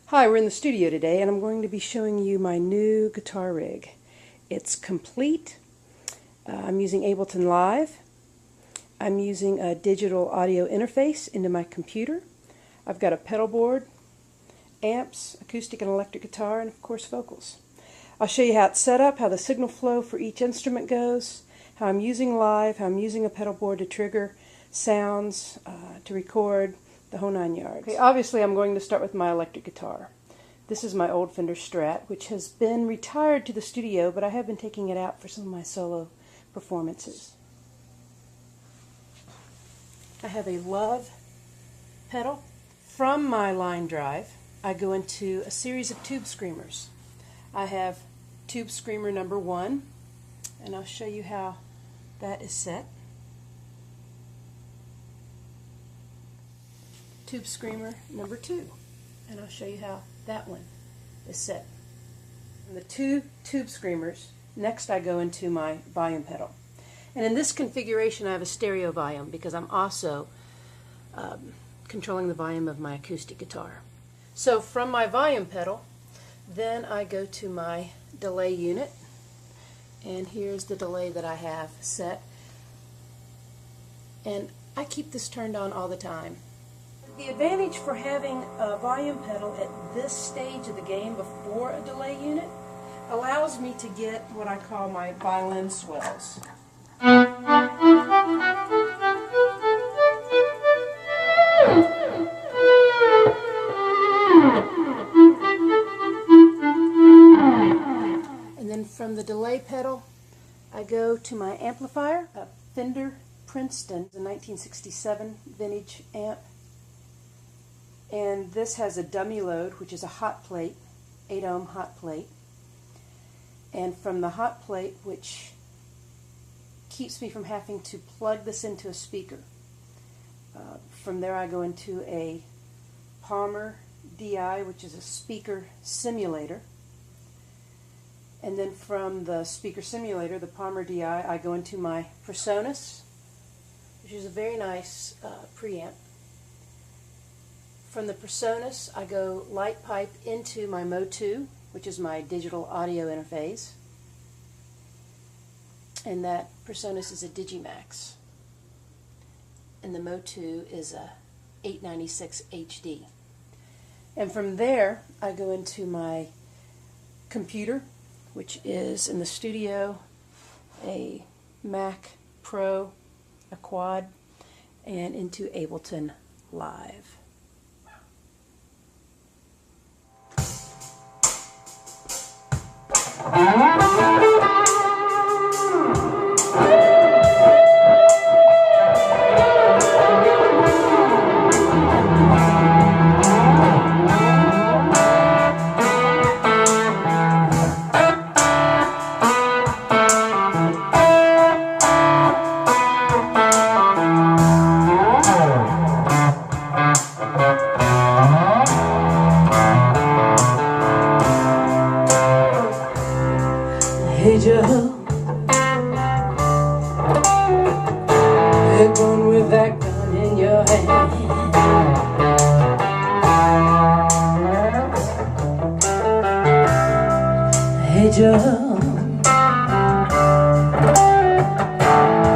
Hi, we're in the studio today and I'm going to be showing you my new guitar rig. It's complete. I'm using Ableton Live. I'm using a digital audio interface into my computer. I've got a pedal board, amps, acoustic and electric guitar, and of course vocals. I'll show you how it's set up, how the signal flow for each instrument goes, how I'm using Live, how I'm using a pedal board to trigger sounds, to record, the whole 9 yards. Okay, obviously I'm going to start with my electric guitar. This is my old Fender Strat, which has been retired to the studio, but I have been taking it out for some of my solo performances. I have a Love pedal. From my line drive, I go into a series of tube screamers. I have tube screamer number 1, and I'll show you how that is set. Tube screamer number 2, and I'll show you how that one is set. And the two tube screamers, next I go into my volume pedal. And in this configuration I have a stereo volume because I'm also controlling the volume of my acoustic guitar. So from my volume pedal, then I go to my delay unit, and here's the delay that I have set. And I keep this turned on all the time. The advantage for having a volume pedal at this stage of the game before a delay unit allows me to get what I call my violin swells. And then from the delay pedal, I go to my amplifier, a Fender Princeton, a 1967 vintage amp. And this has a dummy load, which is a hot plate, 8 ohm hot plate. And from the hot plate, which keeps me from having to plug this into a speaker, from there I go into a Palmer DI, which is a speaker simulator. And then from the speaker simulator, the Palmer DI, I go into my Presonus, which is a very nice preamp. From the Presonus, I go light pipe into my Mo2, which is my digital audio interface. And that Presonus is a Digimax. And the Mo2 is a 896 HD. And from there, I go into my computer, which is in the studio, a Mac Pro, a Quad, and into Ableton Live. Hey Joe, you're going with that gun in your hand. Hey Joe,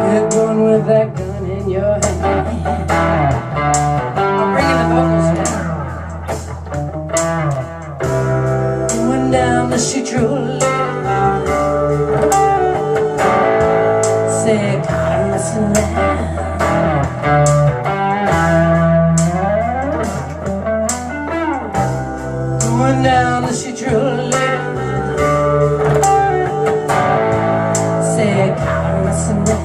you're going with that gun in your hand. I'm bringing the vocals down. Going down the street road. Say, God, listen now. Going down the street road. Say, God, listen now.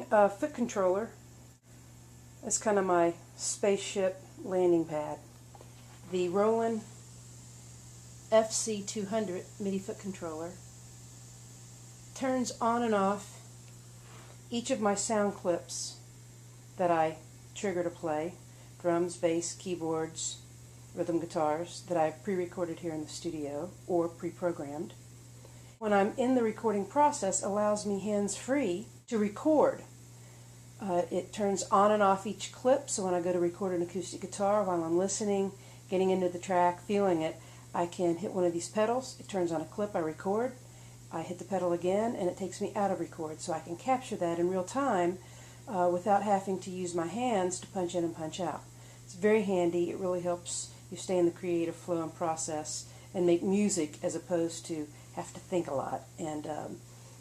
using a foot controller as kind of my spaceship landing pad. The Roland FC200 MIDI foot controller turns on and off each of my sound clips that I trigger to play: drums, bass, keyboards, rhythm guitars that I've pre-recorded here in the studio or pre-programmed. When I'm in the recording process, allows me hands-free to record. It turns on and off each clip, so when I go to record an acoustic guitar while I'm listening, getting into the track, feeling it, I can hit one of these pedals, it turns on a clip, I record, I hit the pedal again, and it takes me out of record, so I can capture that in real time without having to use my hands to punch in and punch out. It's very handy. It really helps you stay in the creative flow and process and make music as opposed to have to think a lot and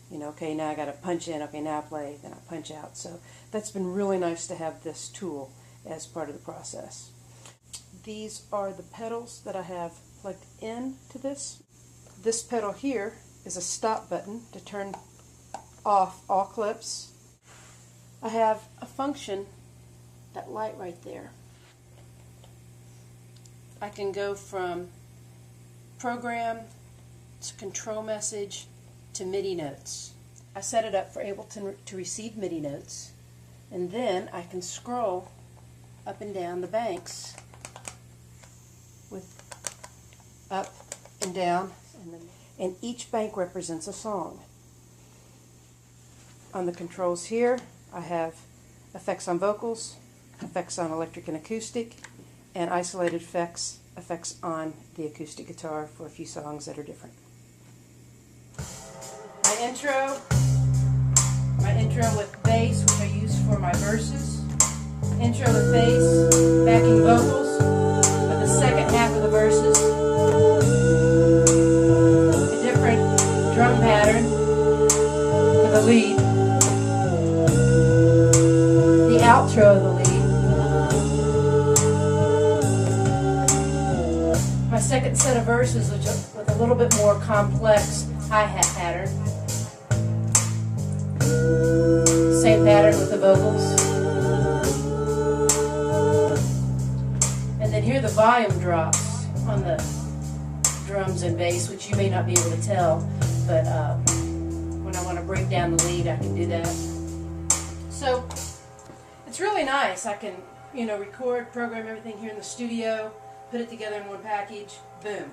you know, okay, now I got to punch in, okay, now I play, then I punch out. So that's been really nice to have this tool as part of the process. These are the pedals that I have plugged into this. This pedal here is a stop button to turn off all clips. I have a function, that light right there. I can go from program to control message to MIDI notes. I set it up for Ableton to receive MIDI notes, and then I can scroll up and down the banks with up and down, and each bank represents a song. On the controls here, I have effects on vocals, effects on electric and acoustic, and isolated effects on the acoustic guitar for a few songs that are different. My intro with bass, which I use for my verses. Intro with bass, backing vocals for the second half of the verses. A different drum pattern for the lead. The outro of the lead. My second set of verses, which with a little bit more complex hi-hat pattern. Same pattern with the vocals. And then here are the volume drops on the drums and bass, which you may not be able to tell, but when I want to break down the lead, I can do that. So it's really nice. I can, record, program everything here in the studio, put it together in one package, boom.